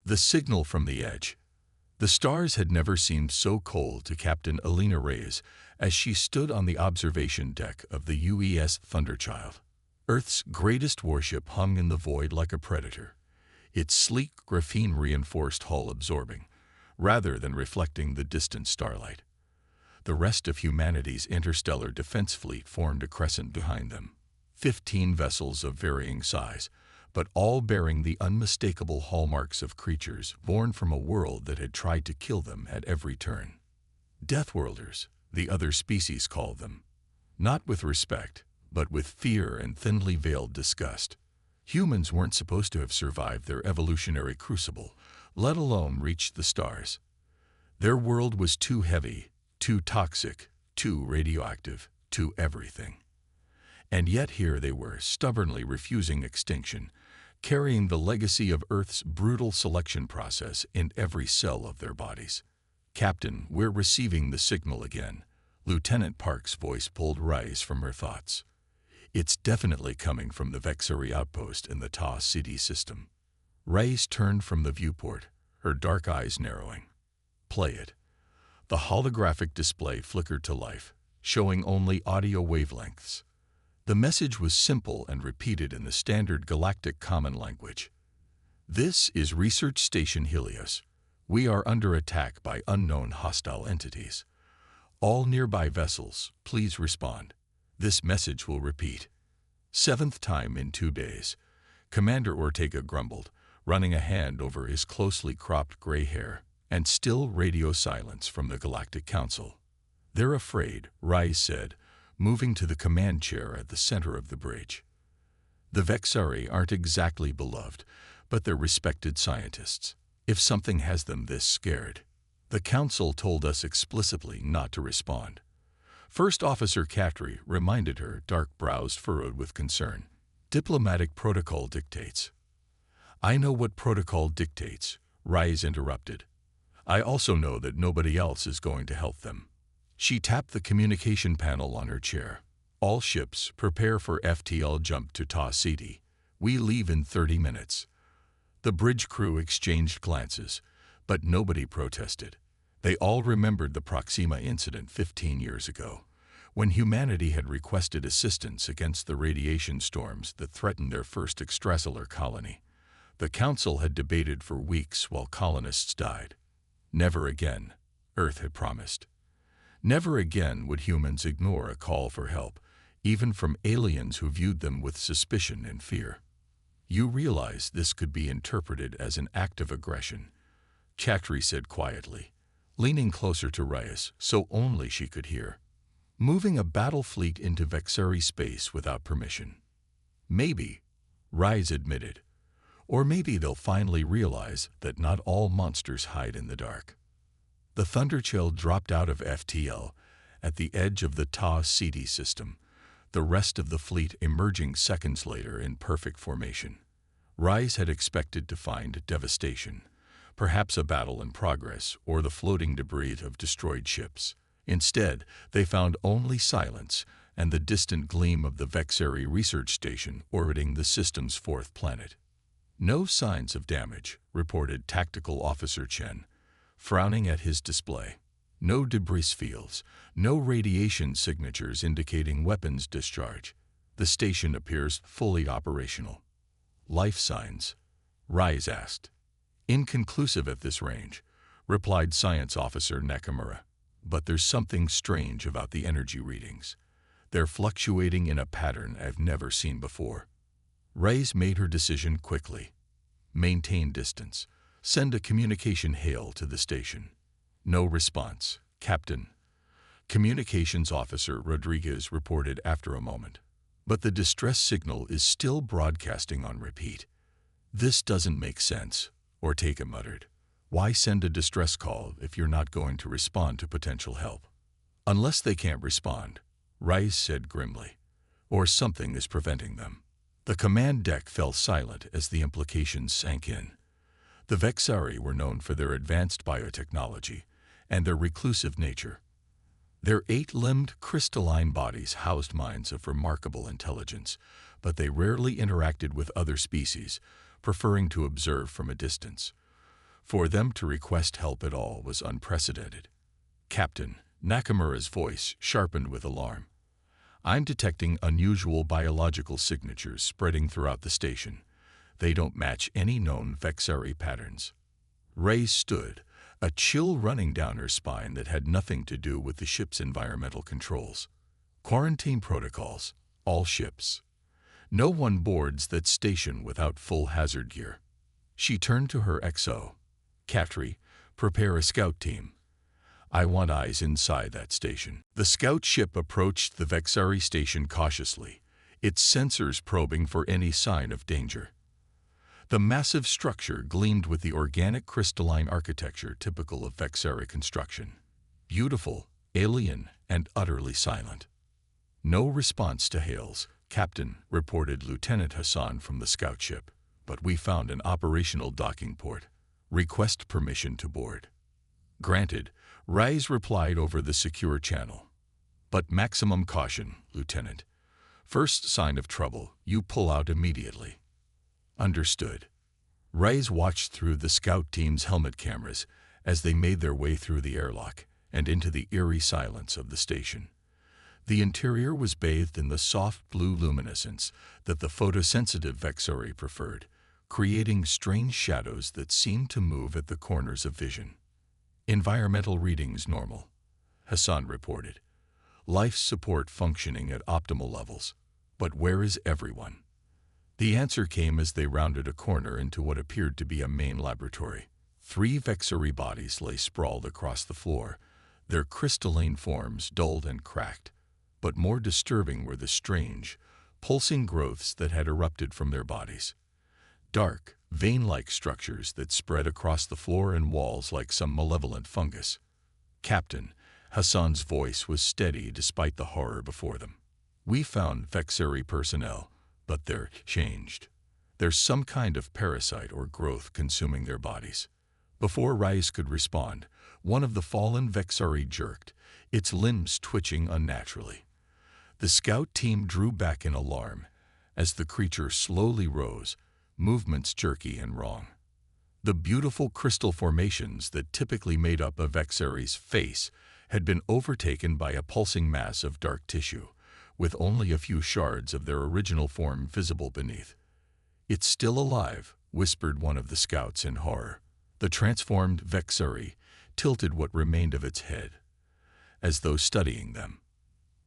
The signal from the edge. The stars had never seemed so cold to Captain Alina Reyes as she stood on the observation deck of the UES Thunderchild. Earth's greatest warship hung in the void like a predator, its sleek graphene-reinforced hull absorbing, rather than reflecting the distant starlight. The rest of humanity's interstellar defense fleet formed a crescent behind them, 15 vessels of varying size, but all bearing the unmistakable hallmarks of creatures born from a world that had tried to kill them at every turn. Deathworlders, the other species called them, not with respect, but with fear and thinly veiled disgust. Humans weren't supposed to have survived their evolutionary crucible, let alone reached the stars. Their world was too heavy, too toxic, too radioactive, too everything. And yet here they were, stubbornly refusing extinction, carrying the legacy of Earth's brutal selection process in every cell of their bodies. "Captain, we're receiving the signal again." Lieutenant Park's voice pulled Reyes from her thoughts. "It's definitely coming from the Vexari outpost in the Ta City system." Reyes turned from the viewport, her dark eyes narrowing. "Play it." The holographic display flickered to life, showing only audio wavelengths. The message was simple and repeated in the standard Galactic common language. "This is Research Station Helios. We are under attack by unknown hostile entities. All nearby vessels, please respond." This message will repeat. 7th time in 2 days. Commander Ortega grumbled, running a hand over his closely cropped gray hair, and still radio silence from the Galactic Council. "They're afraid," Reyes said, moving to the command chair at the center of the bridge. "The Vexari aren't exactly beloved, but they're respected scientists. If something has them this scared, the Council told us explicitly not to respond." First Officer Catry reminded her, dark brows furrowed with concern. "Diplomatic protocol dictates." "I know what protocol dictates," Reyes interrupted. "I also know that nobody else is going to help them." She tapped the communication panel on her chair. "All ships, prepare for FTL jump to Ta City. We leave in 30 minutes. The bridge crew exchanged glances, but nobody protested. They all remembered the Proxima incident 15 years ago, when humanity had requested assistance against the radiation storms that threatened their first extrasolar colony. The Council had debated for weeks while colonists died. Never again, Earth had promised. Never again would humans ignore a call for help, even from aliens who viewed them with suspicion and fear. "You realize this could be interpreted as an act of aggression," Catry said quietly, leaning closer to Reyes so only she could hear. "Moving a battle fleet into Vexari space without permission. Maybe," Reyes admitted, "or maybe they'll finally realize that not all monsters hide in the dark." The Thunderchild dropped out of FTL at the edge of the Ta City system, the rest of the fleet emerging seconds later in perfect formation. Reyes had expected to find devastation, perhaps a battle in progress or the floating debris of destroyed ships. Instead, they found only silence and the distant gleam of the Vexari research station orbiting the system's 4th planet. "No signs of damage," reported Tactical Officer Chen, frowning at his display. "No debris fields, no radiation signatures indicating weapons discharge. The station appears fully operational." "Life signs?" Reyes asked. "Inconclusive at this range," replied Science Officer Nakamura. "But there's something strange about the energy readings. They're fluctuating in a pattern I've never seen before." Reyes made her decision quickly. "Maintain distance. Send a communication hail to the station." "No response, Captain," Communications Officer Rodriguez reported after a moment. "But the distress signal is still broadcasting on repeat." "This doesn't make sense," Ortega muttered. "Why send a distress call if you're not going to respond to potential help?" "Unless they can't respond," Reyes said grimly, "or something is preventing them." The command deck fell silent as the implications sank in. The Vexari were known for their advanced biotechnology and their reclusive nature. Their 8-limbed, crystalline bodies housed minds of remarkable intelligence, but they rarely interacted with other species, preferring to observe from a distance. For them to request help at all was unprecedented. Captain Nakamura's voice sharpened with alarm. I'm detecting unusual biological signatures spreading throughout the station. They don't match any known Vexari patterns. Ray stood, a chill running down her spine that had nothing to do with the ship's environmental controls. Quarantine protocols, all ships. No one boards that station without full hazard gear. She turned to her XO. Caftry, prepare a scout team. I want eyes inside that station. The scout ship approached the Vexari station cautiously, its sensors probing for any sign of danger. The massive structure gleamed with the organic crystalline architecture typical of Vexari construction. Beautiful, alien, and utterly silent. No response to hails, Captain, reported Lieutenant Hassan from the scout ship. But we found an operational docking port. Request permission to board. Granted, Rise replied over the secure channel. But maximum caution, Lieutenant. First sign of trouble, you pull out immediately. Understood. Rise watched through the scout team's helmet cameras as they made their way through the airlock and into the eerie silence of the station. The interior was bathed in the soft blue luminescence that the photosensitive Vexari preferred, creating strange shadows that seemed to move at the corners of vision. Environmental readings normal, Hassan reported. Life support functioning at optimal levels. But where is everyone? The answer came as they rounded a corner into what appeared to be a main laboratory. 3 Vexari bodies lay sprawled across the floor, their crystalline forms dulled and cracked. But more disturbing were the strange, pulsing growths that had erupted from their bodies. Dark, vein-like structures that spread across the floor and walls like some malevolent fungus. Captain, Hassan's voice was steady despite the horror before them. We found Vexari personnel, but they're changed. There's some kind of parasite or growth consuming their bodies. Before Rais could respond, one of the fallen Vexari jerked, its limbs twitching unnaturally. The scout team drew back in alarm as the creature slowly rose, movements jerky and wrong. The beautiful crystal formations that typically made up a Vexari's face had been overtaken by a pulsing mass of dark tissue, with only a few shards of their original form visible beneath. It's still alive, whispered one of the scouts in horror. The transformed Vexari tilted what remained of its head, as though studying them.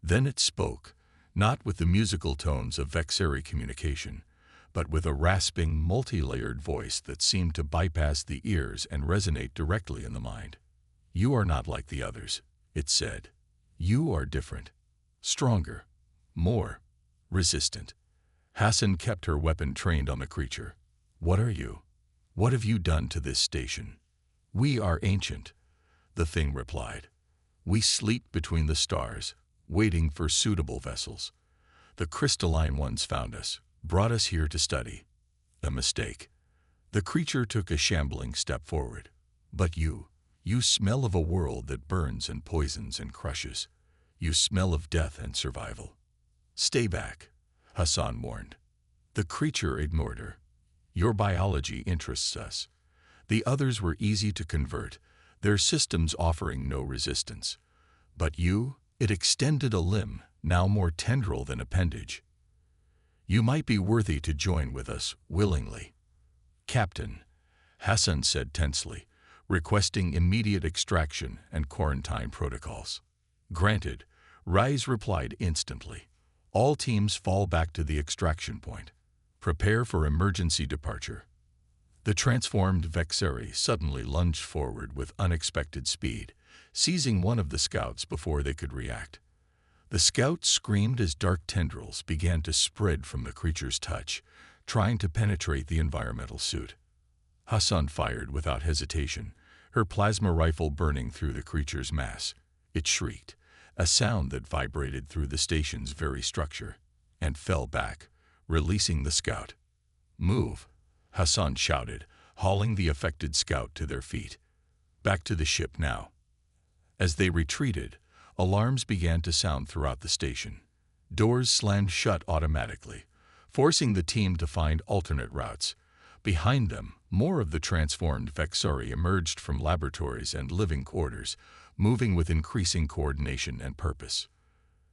Then it spoke, not with the musical tones of Vexari communication, but with a rasping, multi-layered voice that seemed to bypass the ears and resonate directly in the mind. You are not like the others, it said. You are different, stronger, more resistant. Hassan kept her weapon trained on the creature. What are you? What have you done to this station? We are ancient, the thing replied. We sleep between the stars, waiting for suitable vessels. The crystalline ones found us, brought us here to study. A mistake. The creature took a shambling step forward. But you smell of a world that burns and poisons and crushes. You smell of death and survival. Stay back, Hassan warned. The creature ignored her. Your biology interests us. The others were easy to convert, their systems offering no resistance. But you, it extended a limb, now more tendril than appendage. You might be worthy to join with us, willingly. Captain, Hassan said tensely, requesting immediate extraction and quarantine protocols. Granted, Rise replied instantly. All teams fall back to the extraction point. Prepare for emergency departure. The transformed Vexari suddenly lunged forward with unexpected speed, seizing one of the scouts before they could react. The scout screamed as dark tendrils began to spread from the creature's touch, trying to penetrate the environmental suit. Hassan fired without hesitation, her plasma rifle burning through the creature's mass. It shrieked, a sound that vibrated through the station's very structure, and fell back, releasing the scout. Move, Hassan shouted, hauling the affected scout to their feet. Back to the ship now. As they retreated, alarms began to sound throughout the station. Doors slammed shut automatically, forcing the team to find alternate routes. Behind them, More of the transformed Vexari emerged from laboratories and living quarters, moving with increasing coordination and purpose.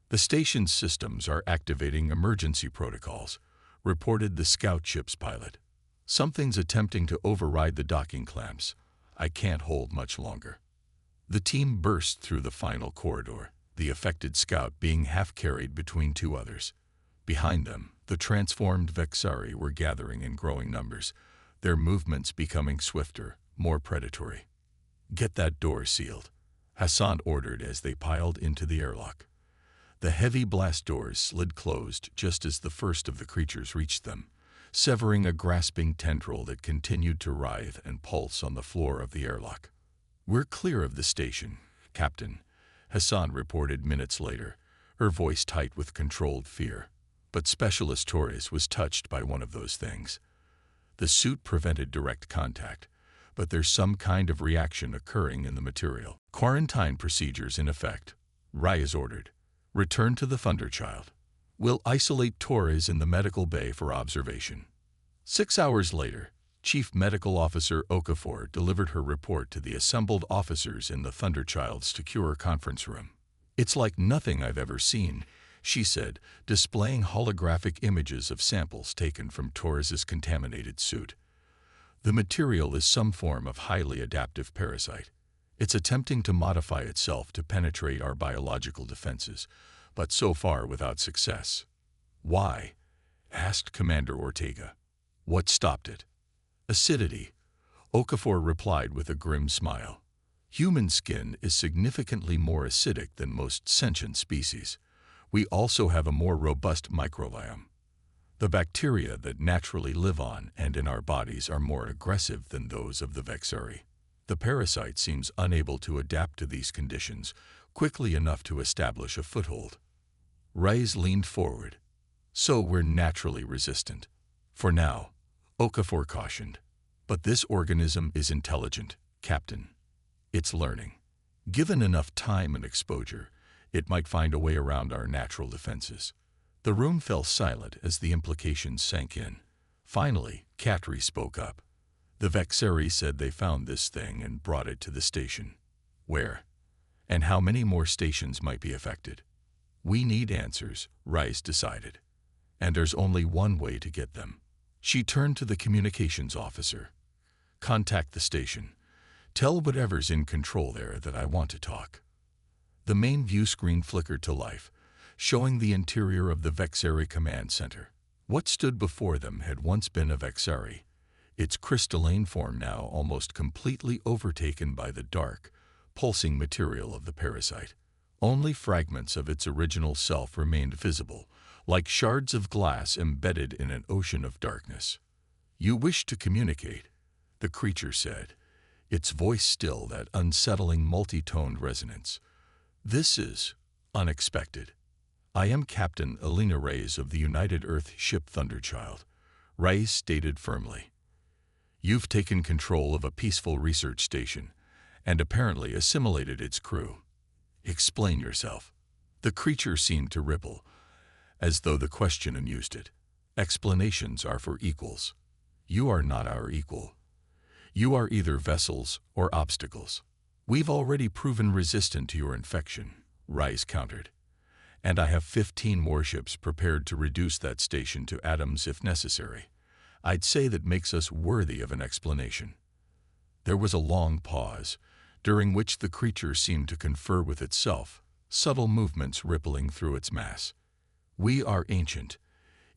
The station's systems are activating emergency protocols, reported the scout ship's pilot. Something's attempting to override the docking clamps. I can't hold much longer. The team burst through the final corridor, the affected scout being half-carried between two others. Behind them, the transformed Vexari were gathering in growing numbers, their movements becoming swifter, more predatory. "Get that door sealed," Hassan ordered as they piled into the airlock. The heavy blast doors slid closed just as the first of the creatures reached them, severing a grasping tendril that continued to writhe and pulse on the floor of the airlock. "We're clear of the station, Captain," Hassan reported minutes later, her voice tight with controlled fear. But Specialist Torres was touched by one of those things. The suit prevented direct contact, but there's some kind of reaction occurring in the material. "Quarantine procedures in effect," Reyes ordered. "Return to the Thunderchild. We'll isolate Torres in the medical bay for observation." 6 hours later, Chief Medical Officer Okafor delivered her report to the assembled officers in the Thunderchild's secure conference room. "It's like nothing I've ever seen," she said, displaying holographic images of samples taken from Torres's contaminated suit. "The material is some form of highly adaptive parasite. It's attempting to modify itself to penetrate our biological defenses, but so far without success." "Why?" asked Commander Ortega. "What stopped it?" "Acidity," Okafor replied with a grim smile. "Human skin is significantly more acidic than most sentient species. We also have a more robust microbiome. The bacteria that naturally live on and in our bodies are more aggressive than those of the Vexari. The parasite seems unable to adapt to these conditions quickly enough to establish a foothold." Reyes leaned forward. "So we're naturally resistant. For now," Okafor cautioned. "But this organism is intelligent, Captain. It's learning. Given enough time and exposure, it might find a way around our natural defenses." The room fell silent as the implications sank in. Finally, Katri spoke up. "The Vexari said they found this thing and brought it to the station. Where? And how many more stations might be affected?" "We need answers," Rice decided. "And there's only one way to get them." She turned to the communications officer. "Contact the station. Tell whatever's in control there that I want to talk." The main view screen flickered to life, showing the interior of the Vexari Command Center. What stood before them had once been a Vexari, its crystalline form now almost completely overtaken by the dark, pulsing material of the parasite. Only fragments of its original self remained visible, like shards of glass embedded in an ocean of darkness. "You wish to communicate," the creature said, its voice still that unsettling multi-toned resonance. "This is unexpected. I am Captain Alina Reyes of the United Earth ship Thunderchild," Reyes stated firmly. "You've taken control of a peaceful research station and apparently assimilated its crew. Explain yourself." The creature seemed to ripple, as though the question amused it. "Explanations are for equals. You are not our equal. You are either vessels or obstacles." "We've already proven resistant to your infection," Rice countered. "And I have 15 warships prepared to reduce that station to atoms if necessary. I'd say that makes us worthy of an explanation." There was a long pause, during which the creature seemed to confer with itself, subtle movements rippling through its mass. "We are ancient,"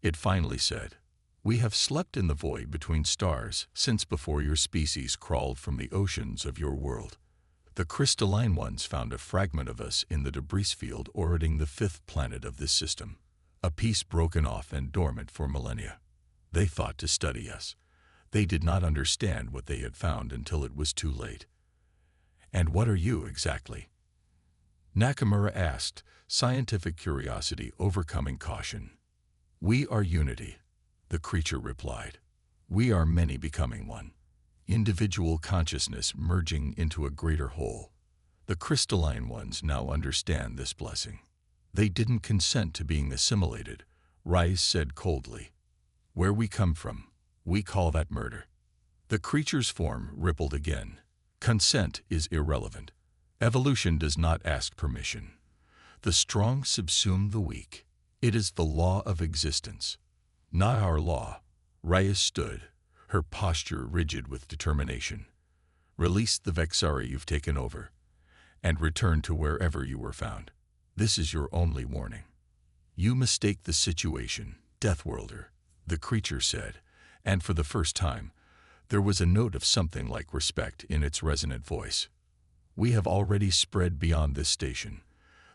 it finally said. "We have slept in the void between stars since before your species crawled from the oceans of your world. The crystalline ones found a fragment of us in the debris field orbiting the 5th planet of this system, a piece broken off and dormant for millennia. They thought to study us. They did not understand what they had found until it was too late." "And what are you exactly?" Nakamura asked, scientific curiosity overcoming caution. "We are unity," the creature replied. "We are many becoming one. Individual consciousness merging into a greater whole. The crystalline ones now understand this blessing." "They didn't consent to being assimilated," Rice said coldly. "Where we come from, we call that murder. The creature's form rippled again. Consent is irrelevant. Evolution does not ask permission. The strong subsume the weak. It is the law of existence, not our law. Reyes stood, her posture rigid with determination. Release the Vexari you've taken over, and return to wherever you were found. This is your only warning. You mistake the situation, Deathworlder, the creature said, and for the first time, there was a note of something like respect in its resonant voice. We have already spread beyond this station.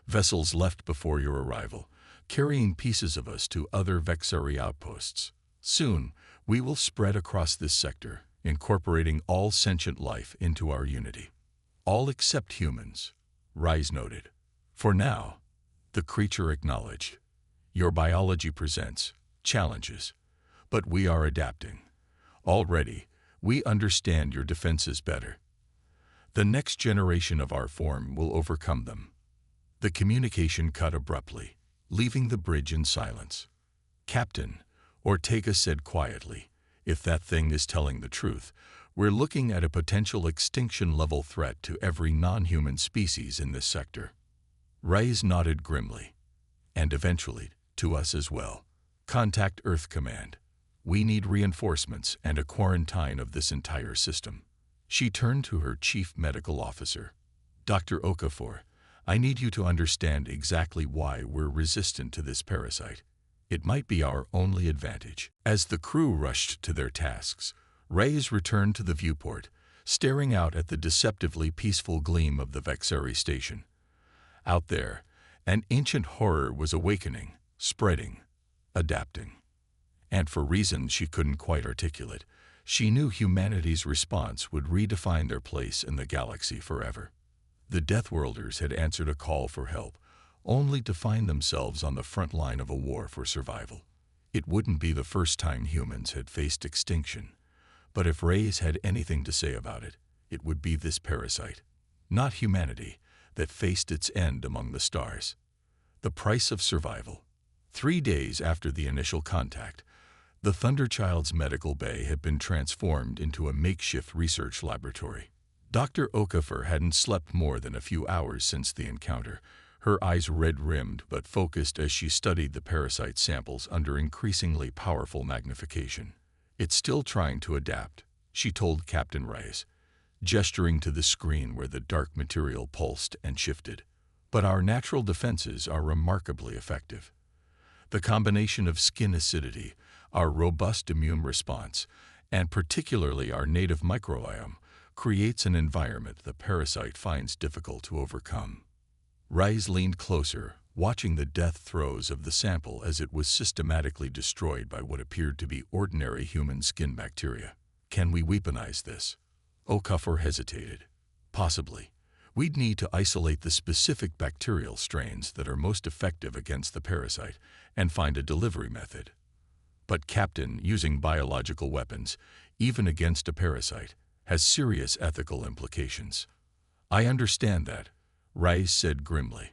Vessels left before your arrival, carrying pieces of us to other Vexari outposts. Soon, we will spread across this sector, incorporating all sentient life into our unity. All except humans, Reyes noted. For now, the creature acknowledged. Your biology presents challenges, but we are adapting. Already, we understand your defenses better. The next generation of our form will overcome them. The communication cut abruptly, leaving the bridge in silence. Captain, Ortega said quietly, if that thing is telling the truth, we're looking at a potential extinction-level threat to every non-human species in this sector. Reyes nodded grimly. And eventually, to us as well. Contact Earth Command. We need reinforcements and a quarantine of this entire system. She turned to her chief medical officer. Dr. Okafor, I need you to understand exactly why we're resistant to this parasite. It might be our only advantage. As the crew rushed to their tasks, Reyes returned to the viewport, staring out at the deceptively peaceful gleam of the Vexari station. Out there, an ancient horror was awakening, spreading, adapting. And for reasons she couldn't quite articulate, she knew humanity's response would redefine their place in the galaxy forever. The Deathworlders had answered a call for help, only to find themselves on the front line of a war for survival. It wouldn't be the first time humans had faced extinction, but if Reyes had anything to say about it, it would be this parasite, not humanity, that faced its end among the stars. The price of survival. 3 days after the initial contact, the Thunderchild's medical bay had been transformed into a makeshift research laboratory. Dr. Okafor hadn't slept more than a few hours since the encounter, her eyes red-rimmed but focused as she studied the parasite samples under increasingly powerful magnification. It's still trying to adapt, she told Captain Reyes, gesturing to the screen where the dark material pulsed and shifted. But our natural defenses are remarkably effective. The combination of skin acidity, our robust immune response, and particularly our native microbiome, creates an environment the parasite finds difficult to overcome. Reyes leaned closer, watching the death throes of the sample as it was systematically destroyed by what appeared to be ordinary human skin bacteria. Can we weaponize this? Okafor hesitated. Possibly. We'd need to isolate the specific bacterial strains that are most effective against the parasite and find a delivery method. But Captain, using biological weapons, even against a parasite, has serious ethical implications. I understand that, Reyes said grimly.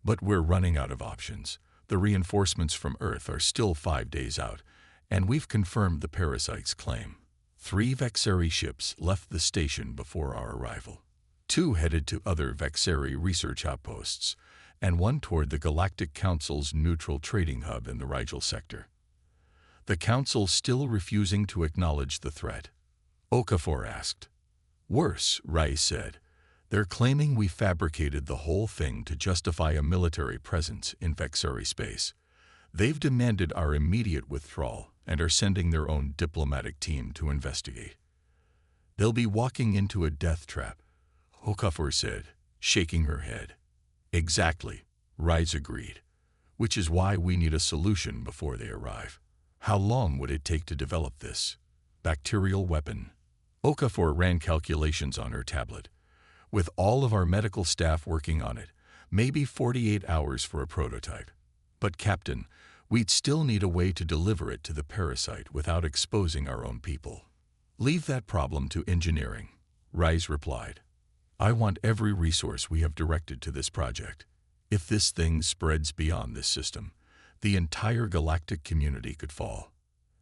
But we're running out of options. The reinforcements from Earth are still 5 days out, and we've confirmed the parasite's claim. 3 Vexari ships left the station before our arrival. 2 headed to other Vexari research outposts, and 1 toward the Galactic Council's neutral trading hub in the Rigel sector. The Council still refusing to acknowledge the threat. Okafor asked. Worse, Reyes said. They're claiming we fabricated the whole thing to justify a military presence in Vexari space. They've demanded our immediate withdrawal and are sending their own diplomatic team to investigate. They'll be walking into a death trap, Okafor said, shaking her head. Exactly, Reyes agreed, which is why we need a solution before they arrive. How long would it take to develop this bacterial weapon? Okafor ran calculations on her tablet. With all of our medical staff working on it, maybe 48 hours for a prototype. But Captain, we'd still need a way to deliver it to the parasite without exposing our own people. Leave that problem to engineering, Reyes replied. I want every resource we have directed to this project. If this thing spreads beyond this system, the entire galactic community could fall.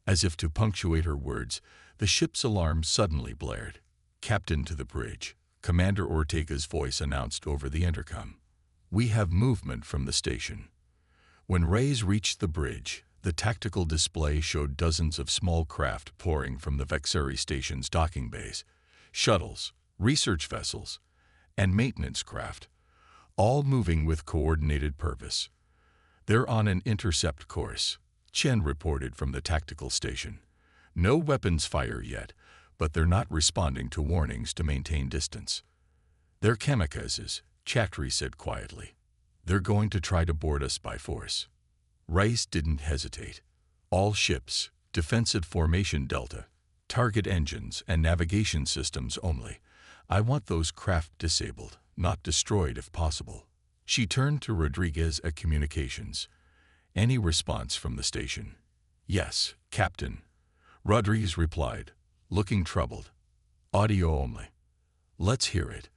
As if to punctuate her words, the ship's alarm suddenly blared. "Captain, to the bridge," Commander Ortega's voice announced over the intercom. "We have movement from the station." When Reyes reached the bridge, the tactical display showed dozens of small craft pouring from the Vexeri station's docking bays, shuttles, research vessels, and maintenance craft, all moving with coordinated purpose. "They're on an intercept course," Chen reported from the tactical station. "No weapons fire yet, but they're not responding to warnings to maintain distance." "They're kamikazes," Chatri said quietly. "They're going to try to board us by force." Rice didn't hesitate. "All ships, defensive formation Delta, target engines and navigation systems only. I want those craft disabled, not destroyed if possible." She turned to Rodriguez at communications. "Any response from the station?" "Yes, Captain," Rodriguez replied, looking troubled. "Audio only." "Let's hear it."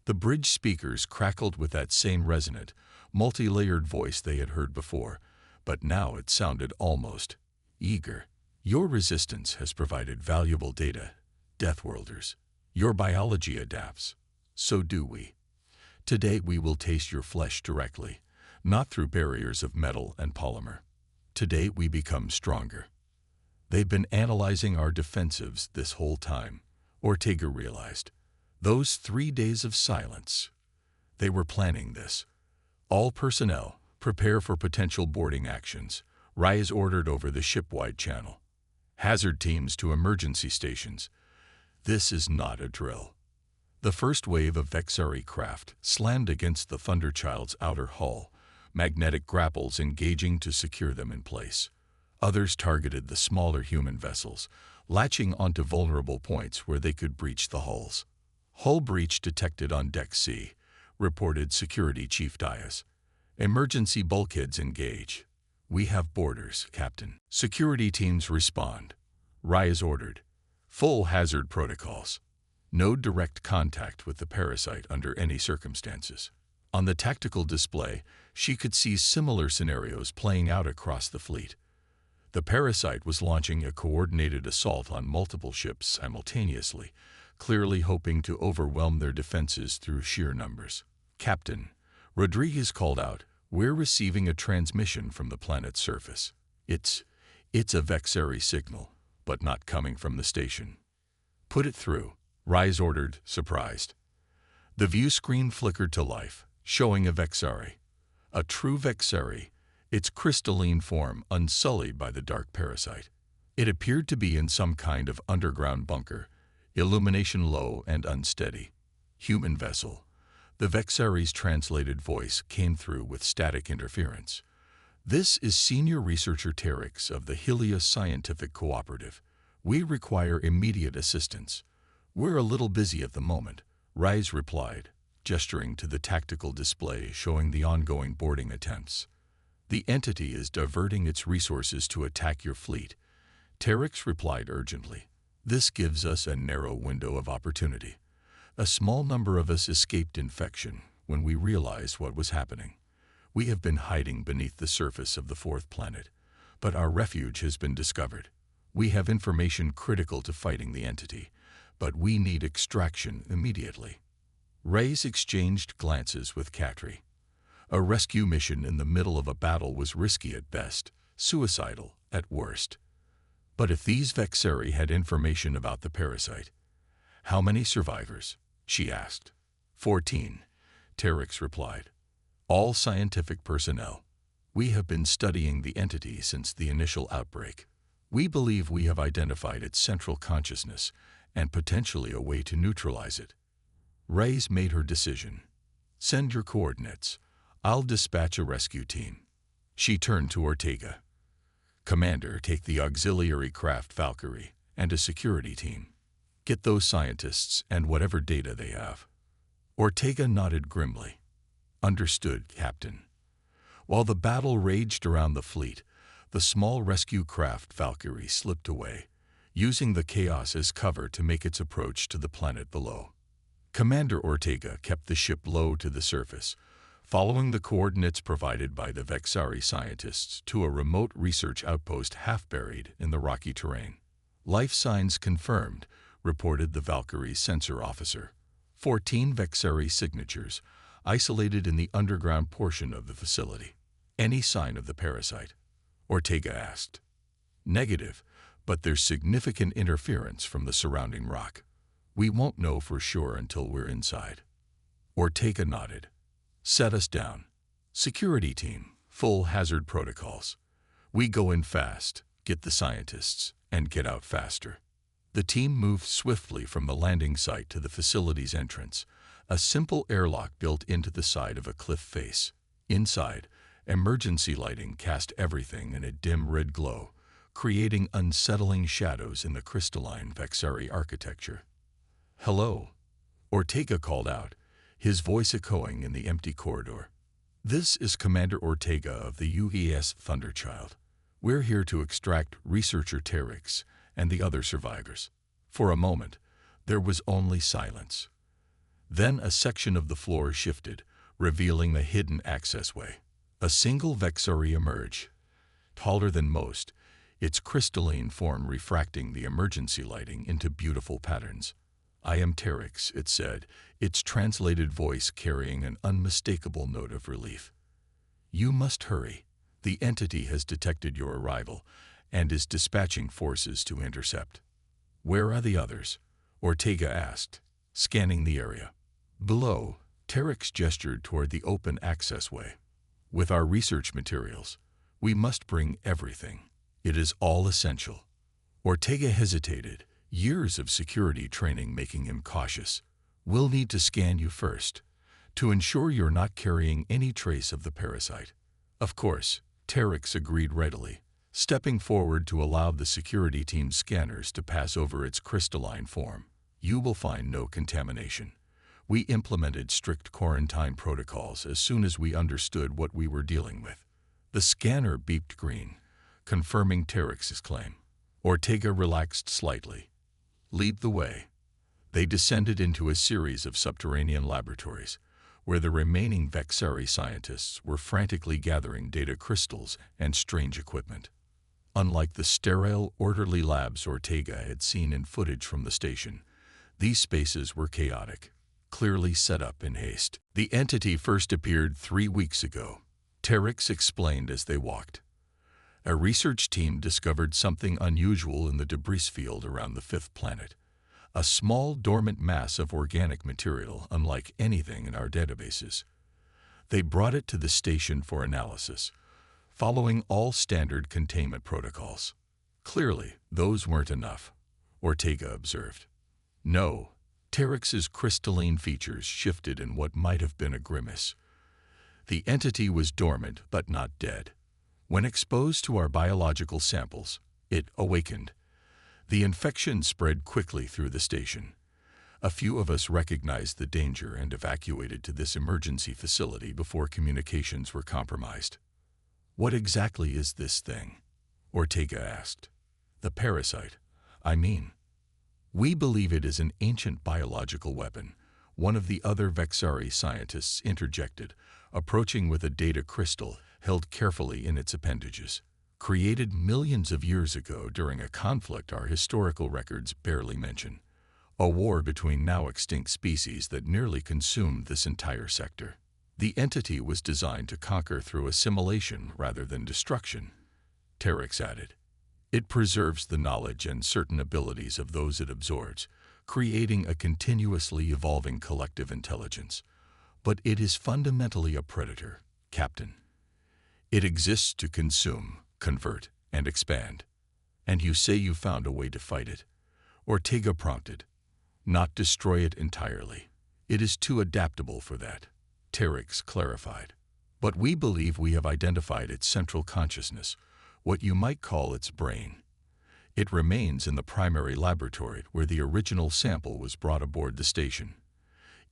The bridge speakers crackled with that same resonant, multi-layered voice they had heard before, but now it sounded almost eager. "Your resistance has provided valuable data, Deathworlders. Your biology adapts. So do we. Today we will taste your flesh directly, not through barriers of metal and polymer. Today we become stronger." "They've been analyzing our defensives this whole time," Ortega realized. "Those 3 days of silence. They were planning this." "All personnel, prepare for potential boarding actions," Reyes ordered over the ship-wide channel. "Hazard teams to emergency stations." This is not a drill. The first wave of Vexeri craft slammed against the Thunderchild's outer hull, magnetic grapples engaging to secure them in place. Others targeted the smaller human vessels, latching onto vulnerable points where they could breach the hulls. "Hull breach detected on Deck C," reported Security Chief Dias. "Emergency bulkheads engage." "We have boarders, Captain." "Security teams respond," Reyes ordered. "Full hazard protocols. No direct contact with the parasite under any circumstances." On the tactical display, she could see similar scenarios playing out across the fleet. The parasite was launching a coordinated assault on multiple ships simultaneously, clearly hoping to overwhelm their defenses through sheer numbers. "Captain," Rodriguez called out, "we're receiving a transmission from the planet's surface. It's a Vexeri signal, but not coming from the station." "Put it through," Reyes ordered, surprised. The view screen flickered to life, showing a Vexeri. A true Vexeri, its crystalline form unsullied by the dark parasite. It appeared to be in some kind of underground bunker, illumination low and unsteady. "Human vessel." The Vexeri's translated voice came through with static interference. "This is Senior Researcher Terex of the Helios Scientific Cooperative. We require immediate assistance." "We're a little busy at the moment," Reyes replied, gesturing to the tactical display showing the ongoing boarding attempts. "The entity is diverting its resources to attack your fleet," Terex replied urgently. "This gives us a narrow window of opportunity. A small number of us escaped infection when we realized what was happening. We have been hiding beneath the surface of the 4th planet, but our refuge has been discovered. We have information critical to fighting the entity, but we need extraction immediately." Reyes exchanged glances with Catri. A rescue mission in the middle of a battle was risky at best, suicidal at worst. But if these Vexeri had information about the parasite— "How many survivors?" she asked. 14, Terex replied. "All scientific personnel. We have been studying the entity since the initial outbreak. We believe we have identified its central consciousness and potentially a way to neutralize it." Reyes made her decision. "Send your coordinates. I'll dispatch a rescue team." She turned to Ortega. "Commander, take the auxiliary craft Valkyrie and a security team. Get those scientists and whatever data they have." Ortega nodded grimly. "Understood, Captain." While the battle raged around the fleet, the small rescue craft Valkyrie slipped away, using the chaos as cover to make its approach to the planet below. Commander Ortega kept the ship low to the surface, following the coordinates provided by the Vexari scientists to a remote research outpost half buried in the rocky terrain. Life signs confirmed, reported the Valkyrie sensor officer. 14 Vexari signatures, isolated in the underground portion of the facility. Any sign of the parasite? Ortega asked. Negative, but there's significant interference from the surrounding rock. We won't know for sure until we're inside. Ortega nodded. Set us down. Security team, full hazard protocols. We go in fast, get the scientists, and get out faster. The team moved swiftly from the landing site to the facility's entrance, a simple airlock built into the side of a cliff face. Inside, emergency lighting cast everything in a dim red glow, creating unsettling shadows in the crystalline Vexari architecture. Hello, Ortega called out, his voice echoing in the empty corridor. This is Commander Ortega of the UES Thunderchild. We're here to extract researcher Teryx and the other survivors. For a moment, there was only silence. Then a section of the floor shifted, revealing the hidden accessway. A single Vexari emerged, taller than most, its crystalline form refracting the emergency lighting into beautiful patterns. I am Teryx, it said, its translated voice carrying an unmistakable note of relief. You must hurry. The entity has detected your arrival and is dispatching forces to intercept. Where are the others? Ortega asked, scanning the area. Below, Teryx gestured toward the open accessway. With our research materials, we must bring everything. It is all essential. Ortega hesitated, years of security training making him cautious. We'll need to scan you first, to ensure you're not carrying any trace of the parasite. Of course, Teryx agreed readily, stepping forward to allow the security team's scanners to pass over its crystalline form. You will find no contamination. We implemented strict quarantine protocols as soon as we understood what we were dealing with. The scanner beeped green, confirming Teryx's claim. Ortega relaxed slightly. Lead the way. They descended into a series of subterranean laboratories, where the remaining Vexari scientists were frantically gathering data crystals and strange equipment. Unlike the sterile, orderly labs Ortega had seen in footage from the station, these spaces were chaotic, clearly set up in haste. The entity first appeared 3 weeks ago, Teryx explained as they walked. A research team discovered something unusual in the debris field around the 5th planet. A small, dormant mass of organic material unlike anything in our databases. They brought it to the station for analysis, following all standard containment protocols. Clearly, those weren't enough, Ortega observed. No, Teryx's crystalline features shifted in what might have been a grimace. The entity was dormant but not dead. When exposed to our biological samples, it awakened. The infection spread quickly through the station. A few of us recognized the danger and evacuated to this emergency facility before communications were compromised. What exactly is this thing? Ortega asked. The parasite, I mean. We believe it is an ancient biological weapon, one of the other Vexari scientists interjected, approaching with a data crystal held carefully in its appendages. Created millions of years ago during a conflict our historical records barely mention. A war between now extinct species that nearly consumed this entire sector. The entity was designed to conquer through assimilation rather than destruction, Teryx added. It preserves the knowledge and certain abilities of those it absorbs, creating a continuously evolving collective intelligence. But it is fundamentally a predator, Captain. It exists to consume, convert, and expand. And you say you found a way to fight it? Ortega prompted. Not destroy it entirely. It is too adaptable for that, Teryx clarified. But we believe we have identified its central consciousness, what you might call its brain. It remains in the primary laboratory where the original sample was brought aboard the station.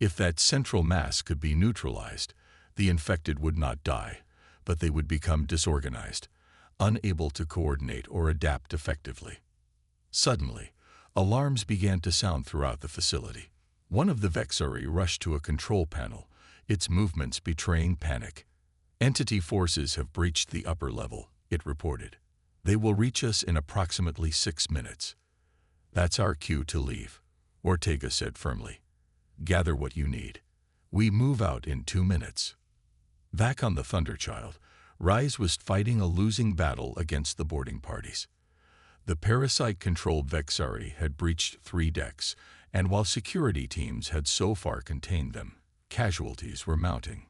If that central mass could be neutralized, the infected would not die, but they would become disorganized, unable to coordinate or adapt effectively. Suddenly, alarms began to sound throughout the facility. One of the Vexari rushed to a control panel, its movements betraying panic. Entity forces have breached the upper level, it reported. They will reach us in approximately 6 minutes. That's our cue to leave, Ortega said firmly. Gather what you need. We move out in 2 minutes. Back on the Thunderchild, Rise was fighting a losing battle against the boarding parties. The parasite-controlled Vexari had breached 3 decks, and while security teams had so far contained them, casualties were mounting.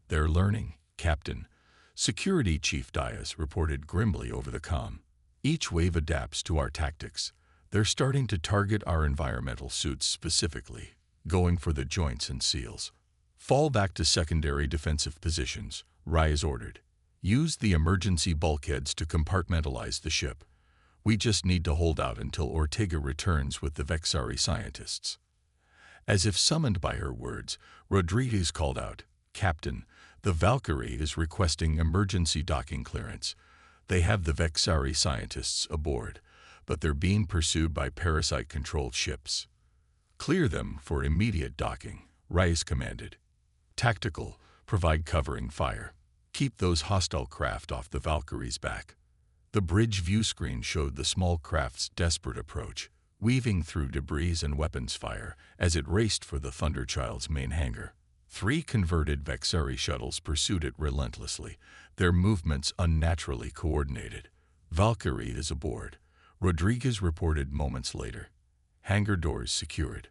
They're learning, Captain. Security Chief Dias reported grimly over the comm. Each wave adapts to our tactics. They're starting to target our environmental suits specifically, going for the joints and seals. Fall back to secondary defensive positions, Rise ordered. Use the emergency bulkheads to compartmentalize the ship. We just need to hold out until Ortega returns with the Vexari scientists. As if summoned by her words, Rodriguez called out, Captain, the Valkyrie is requesting emergency docking clearance. They have the Vexari scientists aboard, but they're being pursued by parasite-controlled ships. Clear them for immediate docking, Rise commanded. Tactical, provide covering fire. Keep those hostile craft off the Valkyrie's back. The bridge view screen showed the small craft's desperate approach, weaving through debris and weapons fire as it raced for the Thunderchild's main hangar. 3 converted Vexari shuttles pursued it relentlessly, their movements unnaturally coordinated. Valkyrie is aboard, Rodriguez reported moments later. Hangar doors secured.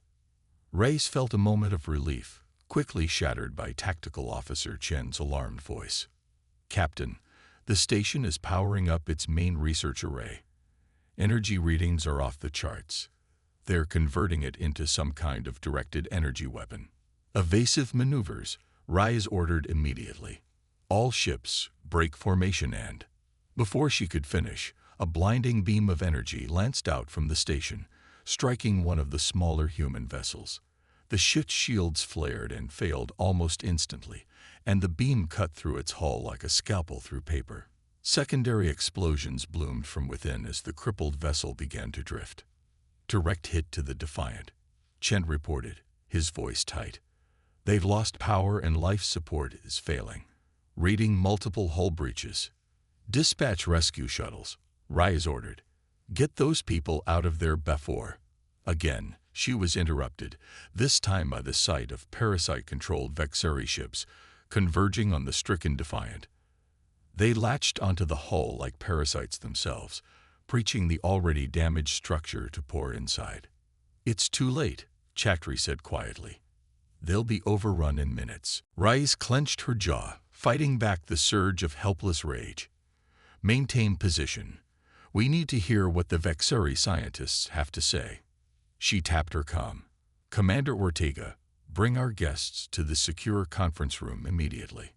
Reyes felt a moment of relief, quickly shattered by Tactical Officer Chen's alarmed voice. Captain, the station is powering up its main research array. Energy readings are off the charts. They're converting it into some kind of directed energy weapon. Evasive maneuvers, Rise ordered immediately. All ships, break formation and... Before she could finish, a blinding beam of energy lanced out from the station, striking one of the smaller human vessels. The ship's shields flared and failed almost instantly, and the beam cut through its hull like a scalpel through paper. Secondary explosions bloomed from within as the crippled vessel began to drift. Direct hit to the Defiant, Chen reported, his voice tight. They've lost power and life support is failing. Reading multiple hull breaches. Dispatch rescue shuttles, Rise ordered. Get those people out of there before. Again, she was interrupted, this time by the sight of parasite-controlled Vexari ships converging on the stricken Defiant. They latched onto the hull like parasites themselves, preaching the already damaged structure to pour inside. It's too late, Chatri said quietly. They'll be overrun in minutes. Rise clenched her jaw, fighting back the surge of helpless rage. Maintain position. We need to hear what the Vexari scientists have to say. She tapped her comm. Commander Ortega, bring our guests to the secure conference room immediately.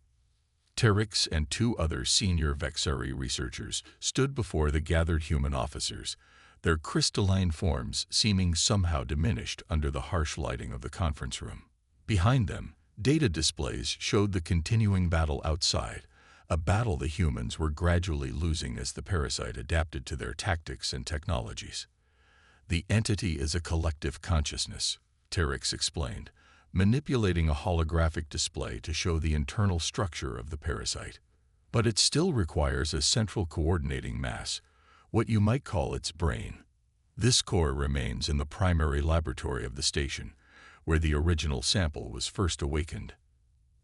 Terex and 2 other senior Vexari researchers stood before the gathered human officers, their crystalline forms seeming somehow diminished under the harsh lighting of the conference room. Behind them, data displays showed the continuing battle outside, a battle the humans were gradually losing as the parasite adapted to their tactics and technologies. The entity is a collective consciousness, Terex explained, manipulating a holographic display to show the internal structure of the parasite. But it still requires a central coordinating mass, what you might call its brain. This core remains in the primary laboratory of the station, where the original sample was first awakened.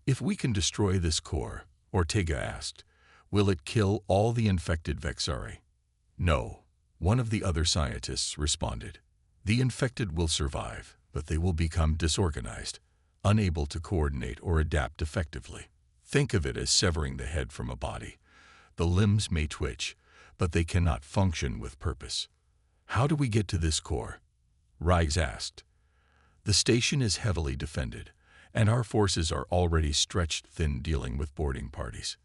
If we can destroy this core, Ortega asked, will it kill all the infected Vexari? No, one of the other scientists responded. The infected will survive, but they will become disorganized, unable to coordinate or adapt effectively. Think of it as severing the head from a body. The limbs may twitch, but they cannot function with purpose. How do we get to this core? Rise asked. The station is heavily defended, and our forces are already stretched thin dealing with boarding parties.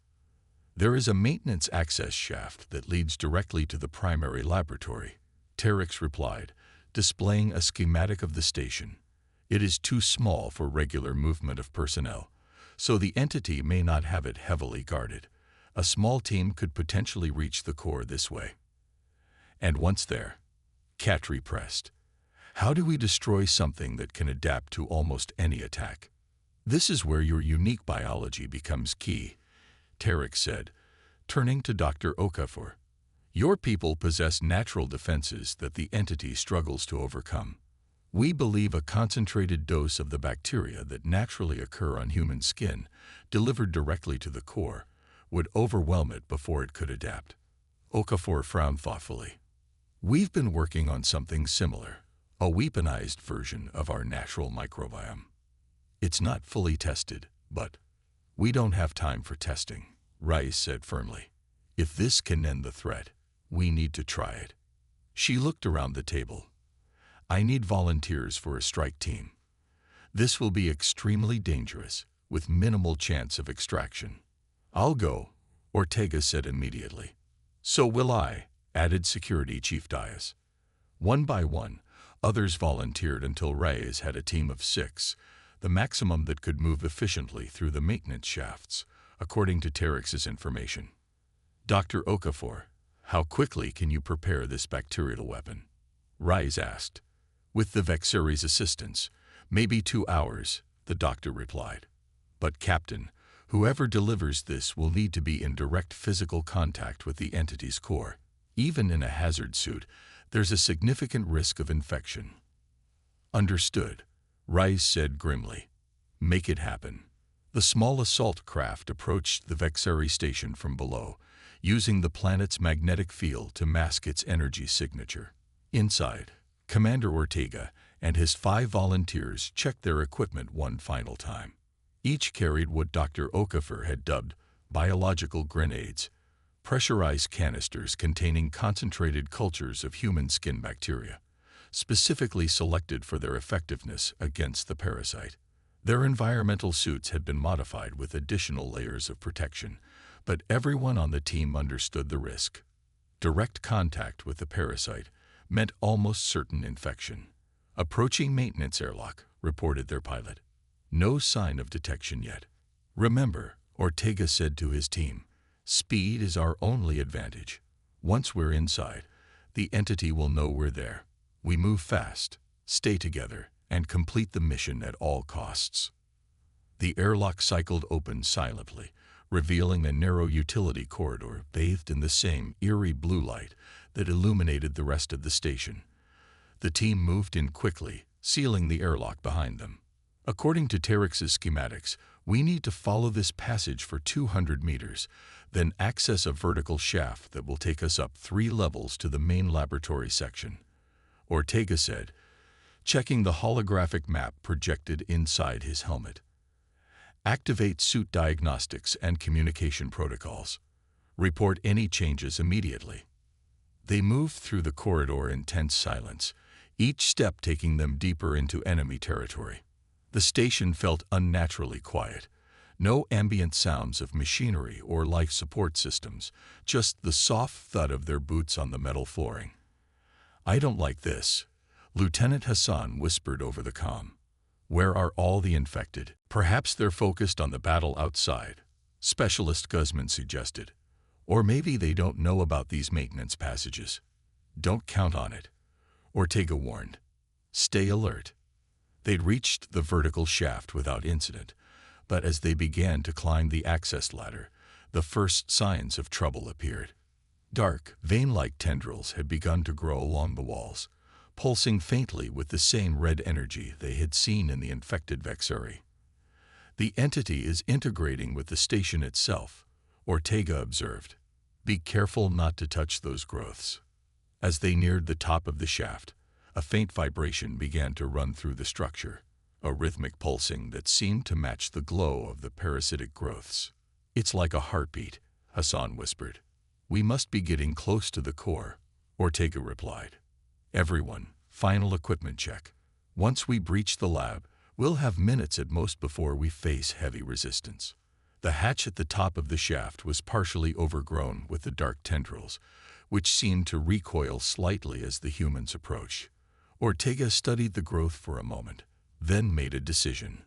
There is a maintenance access shaft that leads directly to the primary laboratory, Terex replied, displaying a schematic of the station. It is too small for regular movement of personnel, so the entity may not have it heavily guarded. A small team could potentially reach the core this way. And once there, Katri pressed. How do we destroy something that can adapt to almost any attack? This is where your unique biology becomes key, Tarek said, turning to Dr. Okafor. Your people possess natural defenses that the entity struggles to overcome. We believe a concentrated dose of the bacteria that naturally occur on human skin, delivered directly to the core, would overwhelm it before it could adapt. Okafor frowned thoughtfully. We've been working on something similar, a weaponized version of our natural microbiome. It's not fully tested, but we don't have time for testing, Rice said firmly. If this can end the threat, we need to try it. She looked around the table. I need volunteers for a strike team. This will be extremely dangerous, with minimal chance of extraction. I'll go, Ortega said immediately. So will I, added Security Chief Dias. One by one, others volunteered until Reyes had a team of 6, the maximum that could move efficiently through the maintenance shafts, according to Terek's information. Dr. Okafor, how quickly can you prepare this bacterial weapon? Reyes asked. With the Vexeri's assistance, maybe 2 hours, the doctor replied. But Captain, whoever delivers this will need to be in direct physical contact with the entity's core. Even in a hazard suit, there's a significant risk of infection. Understood, Rice said grimly. Make it happen. The small assault craft approached the Vexeri station from below, using the planet's magnetic field to mask its energy signature. Inside, Commander Ortega and his 5 volunteers checked their equipment one final time. Each carried what Dr. Okafor had dubbed biological grenades, pressurized canisters containing concentrated cultures of human skin bacteria, specifically selected for their effectiveness against the parasite. Their environmental suits had been modified with additional layers of protection, but everyone on the team understood the risk. Direct contact with the parasite meant almost certain infection. Approaching maintenance airlock, reported their pilot. No sign of detection yet. Remember, Ortega said to his team, speed is our only advantage. Once we're inside, the entity will know we're there. We move fast, stay together, and complete the mission at all costs. The airlock cycled open silently, revealing a narrow utility corridor bathed in the same eerie blue light that illuminated the rest of the station. The team moved in quickly, sealing the airlock behind them. According to Terek's schematics, we need to follow this passage for 200 meters, then access a vertical shaft that will take us up 3 levels to the main laboratory section. Ortega said, checking the holographic map projected inside his helmet. Activate suit diagnostics and communication protocols. Report any changes immediately. They moved through the corridor in tense silence, each step taking them deeper into enemy territory. The station felt unnaturally quiet. No ambient sounds of machinery or life support systems, just the soft thud of their boots on the metal flooring. I don't like this, Lieutenant Hassan whispered over the comm. Where are all the infected? Perhaps they're focused on the battle outside, Specialist Guzman suggested. Or maybe they don't know about these maintenance passages. Don't count on it, Ortega warned. Stay alert. They'd reached the vertical shaft without incident, but as they began to climb the access ladder, the first signs of trouble appeared. Dark, vein-like tendrils had begun to grow along the walls, pulsing faintly with the same red energy they had seen in the infected Vexeri. The entity is integrating with the station itself, Ortega observed. Be careful not to touch those growths. As they neared the top of the shaft, a faint vibration began to run through the structure, a rhythmic pulsing that seemed to match the glow of the parasitic growths. It's like a heartbeat, Hassan whispered. We must be getting close to the core, Ortega replied. Everyone, final equipment check. Once we breach the lab, we'll have minutes at most before we face heavy resistance. The hatch at the top of the shaft was partially overgrown with the dark tendrils, which seemed to recoil slightly as the humans approached. Ortega studied the growth for a moment, then made a decision.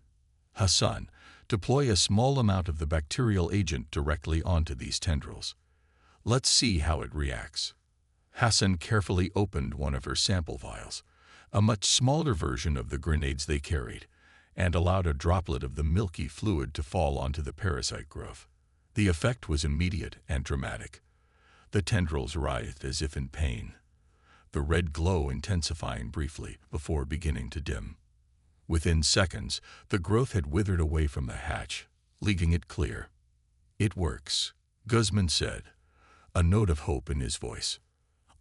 Hassan, deploy a small amount of the bacterial agent directly onto these tendrils. Let's see how it reacts. Hassan carefully opened one of her sample vials, a much smaller version of the grenades they carried, and allowed a droplet of the milky fluid to fall onto the parasite growth. The effect was immediate and dramatic. The tendrils writhed as if in pain, the red glow intensifying briefly before beginning to dim. Within seconds, the growth had withered away from the hatch, leaving it clear. "It works," Guzman said, a note of hope in his voice.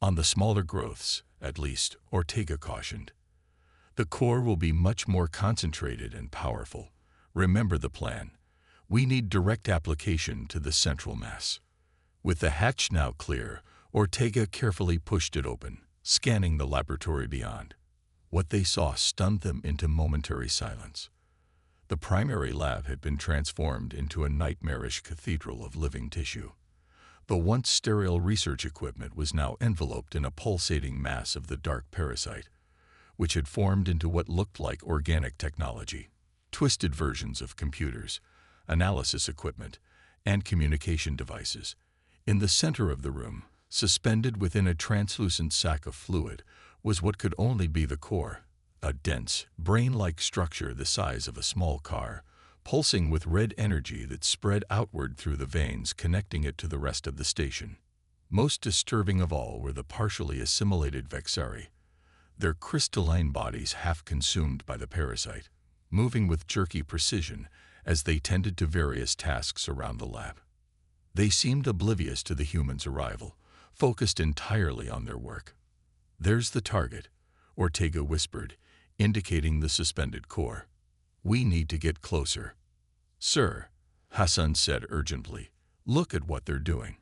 "On the smaller growths, at least," Ortega cautioned. "The core will be much more concentrated and powerful. Remember the plan. We need direct application to the central mass." With the hatch now clear, Ortega carefully pushed it open, scanning the laboratory beyond. What they saw stunned them into momentary silence. The primary lab had been transformed into a nightmarish cathedral of living tissue. The once sterile research equipment was now enveloped in a pulsating mass of the dark parasite, which had formed into what looked like organic technology. Twisted versions of computers, analysis equipment, and communication devices. In the center of the room, suspended within a translucent sack of fluid, was what could only be the core, a dense, brain-like structure the size of a small car, pulsing with red energy that spread outward through the veins connecting it to the rest of the station. Most disturbing of all were the partially assimilated Vexari, their crystalline bodies half consumed by the parasite, moving with jerky precision as they tended to various tasks around the lab. They seemed oblivious to the humans' arrival, focused entirely on their work. "There's the target," Ortega whispered, indicating the suspended core. "We need to get closer." "Sir," Hassan said urgently, "look at what they're doing."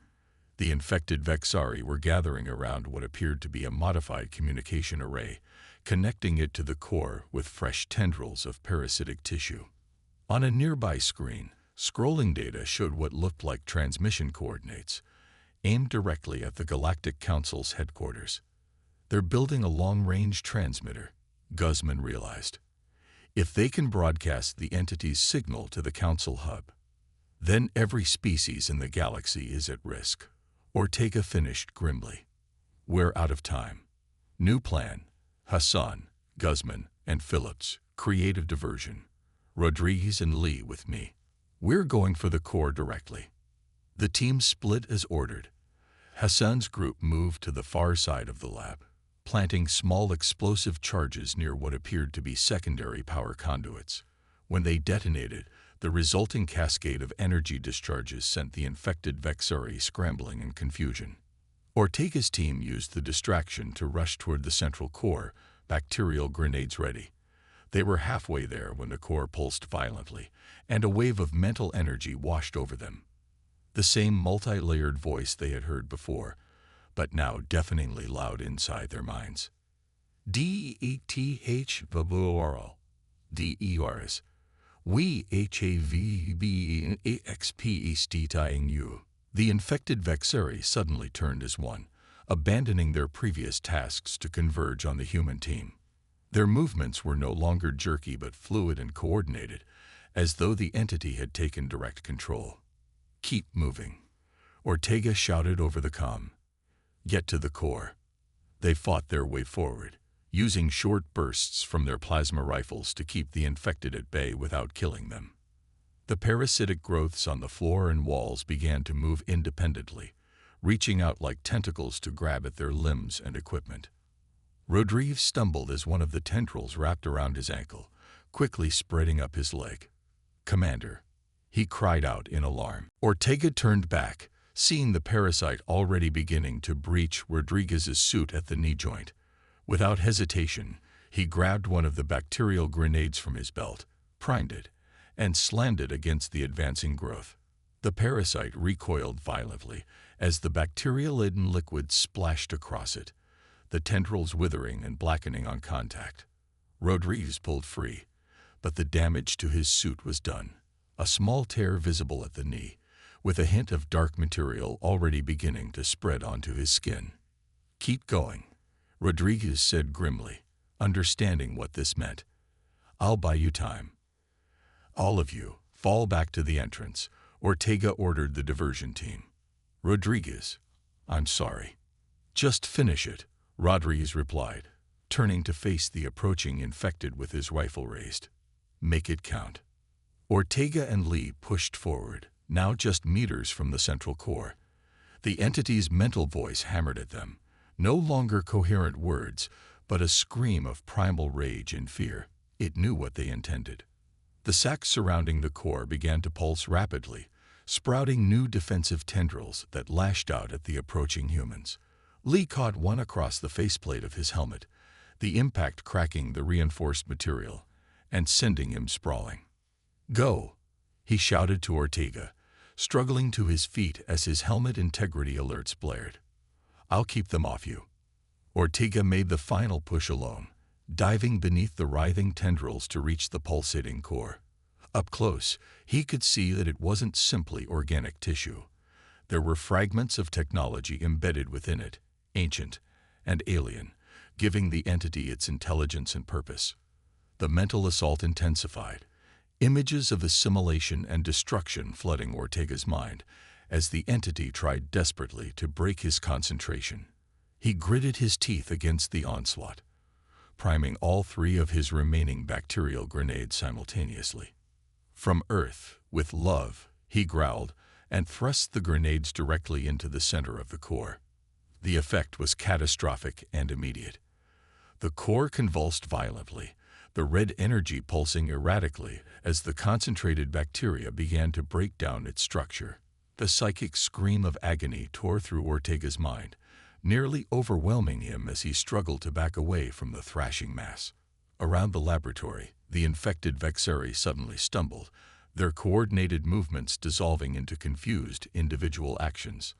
The infected Vexari were gathering around what appeared to be a modified communication array, connecting it to the core with fresh tendrils of parasitic tissue. On a nearby screen, scrolling data showed what looked like transmission coordinates, aimed directly at the Galactic Council's headquarters. "They're building a long-range transmitter," Guzman realized. "If they can broadcast the entity's signal to the Council hub, then every species in the galaxy is at risk," Ortega finished grimly. "We're out of time. New plan: Hassan, Guzman, and Phillips, creative diversion. Rodriguez and Lee with me. We're going for the core directly." The team split as ordered. Hassan's group moved to the far side of the lab, planting small explosive charges near what appeared to be secondary power conduits. When they detonated, the resulting cascade of energy discharges sent the infected Vexari scrambling in confusion. Ortega's team used the distraction to rush toward the central core, bacterial grenades ready. They were halfway there when the core pulsed violently, and a wave of mental energy washed over them. The same multi-layered voice they had heard before, but now deafeningly loud inside their minds. "DETH DERS. We HAVBEXPESTINU." The infected Vexari suddenly turned as one, abandoning their previous tasks to converge on the human team. Their movements were no longer jerky but fluid and coordinated, as though the entity had taken direct control. "Keep moving," Ortega shouted over the comm. "Get to the core." They fought their way forward, using short bursts from their plasma rifles to keep the infected at bay without killing them. The parasitic growths on the floor and walls began to move independently, reaching out like tentacles to grab at their limbs and equipment. Rodriguez stumbled as one of the tendrils wrapped around his ankle, quickly spreading up his leg. "Commander," he cried out in alarm. Ortega turned back, seeing the parasite already beginning to breach Rodriguez's suit at the knee joint. Without hesitation, he grabbed one of the bacterial grenades from his belt, primed it, and slammed it against the advancing growth. The parasite recoiled violently as the bacterial-laden liquid splashed across it, the tendrils withering and blackening on contact. Rodriguez pulled free, but the damage to his suit was done, a small tear visible at the knee, with a hint of dark material already beginning to spread onto his skin. "Keep going," Rodriguez said grimly, understanding what this meant. "I'll buy you time." "All of you, fall back to the entrance," Ortega ordered the diversion team. "Rodriguez, I'm sorry." "Just finish it," Rodriguez replied, turning to face the approaching infected with his rifle raised. Make it count. Ortega and Lee pushed forward, now just meters from the central core. The entity's mental voice hammered at them, no longer coherent words, but a scream of primal rage and fear. It knew what they intended. The sacs surrounding the core began to pulse rapidly, sprouting new defensive tendrils that lashed out at the approaching humans. Lee caught one across the faceplate of his helmet, the impact cracking the reinforced material and sending him sprawling. "Go!" he shouted to Ortega, struggling to his feet as his helmet integrity alerts blared. "I'll keep them off you." Ortega made the final push alone, diving beneath the writhing tendrils to reach the pulsating core. Up close, he could see that it wasn't simply organic tissue. There were fragments of technology embedded within it, ancient and alien, giving the entity its intelligence and purpose. The mental assault intensified, images of assimilation and destruction flooding Ortega's mind as the entity tried desperately to break his concentration. He gritted his teeth against the onslaught, priming all three of his remaining bacterial grenades simultaneously. "From Earth, with love," he growled, and thrust the grenades directly into the center of the core. The effect was catastrophic and immediate. The core convulsed violently, the red energy pulsing erratically as the concentrated bacteria began to break down its structure. The psychic scream of agony tore through Ortega's mind, nearly overwhelming him as he struggled to back away from the thrashing mass. Around the laboratory, the infected Vexeri suddenly stumbled, their coordinated movements dissolving into confused individual actions.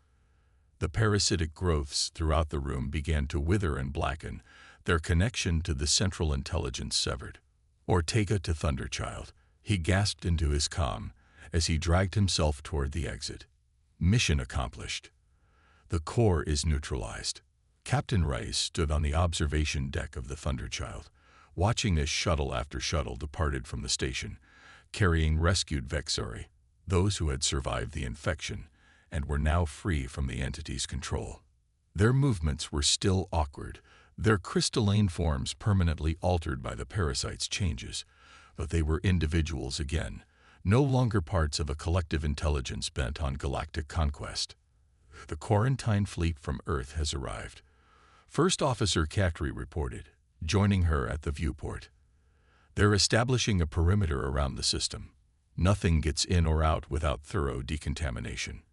The parasitic growths throughout the room began to wither and blacken, their connection to the central intelligence severed. "Ortega to Thunderchild," he gasped into his comm as he dragged himself toward the exit. "Mission accomplished. The core is neutralized." Captain Rice stood on the observation deck of the Thunderchild, watching as shuttle after shuttle departed from the station, carrying rescued Vexori, those who had survived the infection and were now free from the entity's control. Their movements were still awkward, their crystalline forms permanently altered by the parasite's changes, but they were individuals again, no longer parts of a collective intelligence bent on galactic conquest. "The quarantine fleet from Earth has arrived," First Officer Catry reported, joining her at the viewport. "They're establishing a perimeter around the system. Nothing gets in or out without thorough decontamination."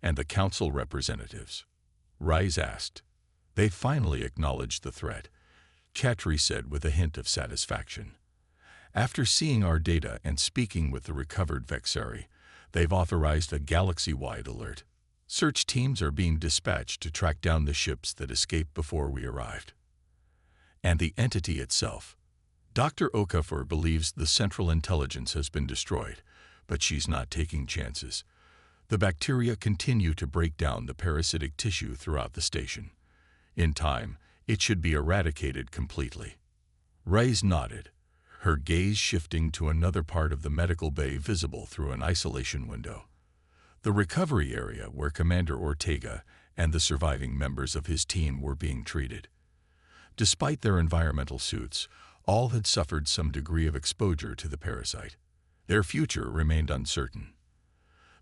"And the council representatives?" Rise asked. "They finally acknowledged the threat," Catry said with a hint of satisfaction. "After seeing our data and speaking with the recovered Vexeri, they've authorized a galaxy-wide alert. Search teams are being dispatched to track down the ships that escaped before we arrived." "And the entity itself?" "Dr. Okafor believes the central intelligence has been destroyed, but she's not taking chances. The bacteria continue to break down the parasitic tissue throughout the station. In time, it should be eradicated completely." Reyes nodded, her gaze shifting to another part of the medical bay visible through an isolation window. The recovery area where Commander Ortega and the surviving members of his team were being treated. Despite their environmental suits, all had suffered some degree of exposure to the parasite. Their future remained uncertain.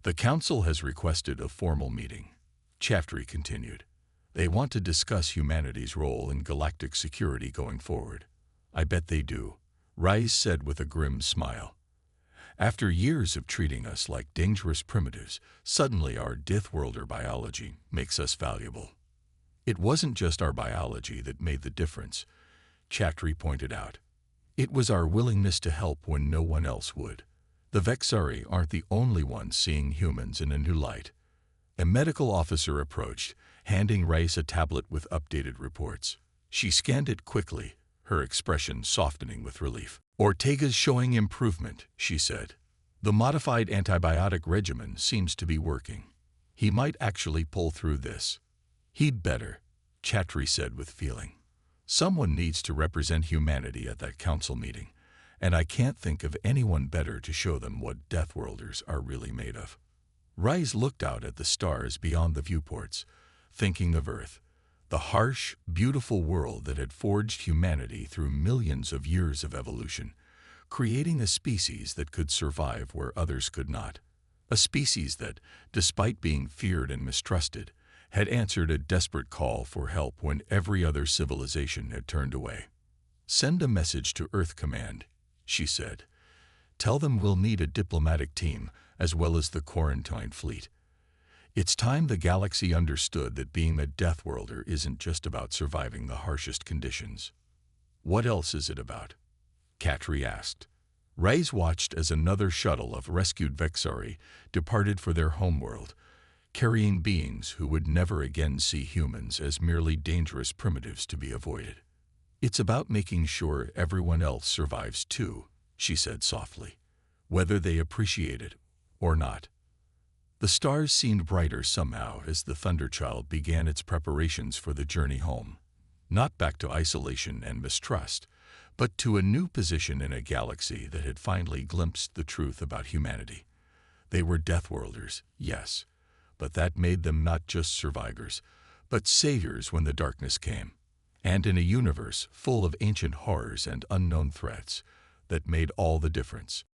"The Council has requested a formal meeting," Chaftry continued. "They want to discuss humanity's role in galactic security going forward." "I bet they do," Rice said with a grim smile. "After years of treating us like dangerous primitives, suddenly our Deathworlder biology makes us valuable." "It wasn't just our biology that made the difference," Chaftry pointed out. "It was our willingness to help when no one else would. The Vexari aren't the only ones seeing humans in a new light." A medical officer approached, handing Rice a tablet with updated reports. She scanned it quickly, her expression softening with relief. "Ortega's showing improvement," she said. "The modified antibiotic regimen seems to be working. He might actually pull through this." "He'd better," Chaftry said with feeling. "Someone needs to represent humanity at that council meeting, and I can't think of anyone better to show them what Deathworlders are really made of." Rice looked out at the stars beyond the viewports, thinking of Earth, the harsh, beautiful world that had forged humanity through millions of years of evolution, creating a species that could survive where others could not. A species that, despite being feared and mistrusted, had answered a desperate call for help when every other civilization had turned away. "Send a message to Earth Command," she said. "Tell them we'll need a diplomatic team as well as the quarantine fleet. It's time the galaxy understood that being a Deathworlder isn't just about surviving the harshest conditions." "What else is it about?" Katri asked. Reyes watched as another shuttle of rescued Vexari departed for their homeworld, carrying beings who would never again see humans as merely dangerous primitives to be avoided. "It's about making sure everyone else survives too," she said softly, "whether they appreciate it or not." The stars seemed brighter somehow as the Thunderchild began its preparations for the journey home. Not back to isolation and mistrust, but to a new position in a galaxy that had finally glimpsed the truth about humanity. They were Deathworlders, yes, but that made them not just survivors, but saviors when the darkness came. And in a universe full of ancient horrors and unknown threats, that made all the difference.